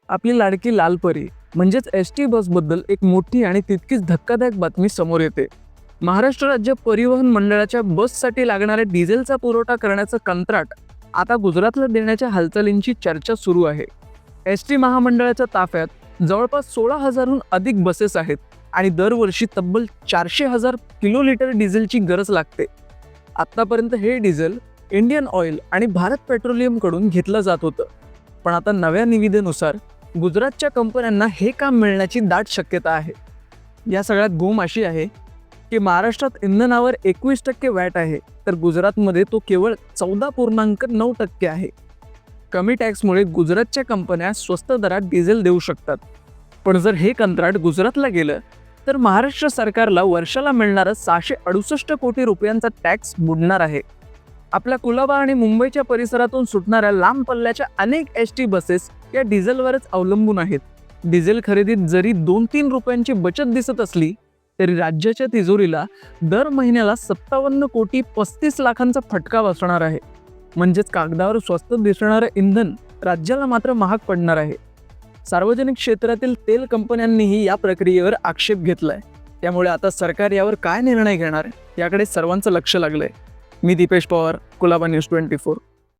आपली लाडकी लालपरी म्हणजेच S T बसबद्दल एक मोठी आणि तितकीच धक्कादायक बातमी समोर येते. महाराष्ट्र राज्य परिवहन मंडळाच्या बससाठी लागणाऱ्या डिझेलचा पुरवठा करण्याचं कंत्राट आता गुजरातला देण्याच्या हालचालींची चर्चा सुरू आहे. एस टी महामंडळाच्या ताफ्यात जवळपास 16,000हून अधिक बसेस आहेत आणि दरवर्षी तब्बल 400,000 किलोलिटर डिझेलची गरज लागते. आत्तापर्यंत हे डिझेल इंडियन ऑइल आणि भारत पेट्रोलियमकडून घेतलं जात होतं. पण आता नव्या निविदेनुसार गुजरातच्या कंपन्यांना हे काम मिळण्याची दाट शक्यता आहे. या सगळ्यात गोम अशी आहे की महाराष्ट्रात इंधनावर 21% वॅट आहे, तर गुजरातमध्ये तो केवळ 14.9% आहे. कमी टॅक्समुळे गुजरातच्या कंपन्या स्वस्त दरात डिझेल देऊ शकतात. पण जर हे कंत्राट गुजरातला गेलं तर महाराष्ट्र सरकारला वर्षाला मिळणारा 668 कोटी रुपयांचा टॅक्स बुडणार आहे. आपल्या कुलाबा आणि मुंबईच्या परिसरातून सुटणाऱ्या लांब पल्ल्याच्या अनेक एस टी बसेस या डिझेलवरच अवलंबून आहेत. डिझेल खरेदीत जरी 2-3 रुपयांची बचत दिसत असली तरी राज्याच्या तिजोरीला दर महिन्याला 57 कोटी 35 लाखांचा फटका बसणार आहे. म्हणजेच कागदावर स्वस्त दिसणारं इंधन राज्याला मात्र महाग पडणार आहे. सार्वजनिक क्षेत्रातील तेल कंपन्यांनीही या प्रक्रियेवर आक्षेप घेतलाय. त्यामुळे आता सरकार यावर काय निर्णय घेणार याकडे सर्वांचं लक्ष लागलंय. मी दीपेश पवार, कुलाबा न्यूज 24.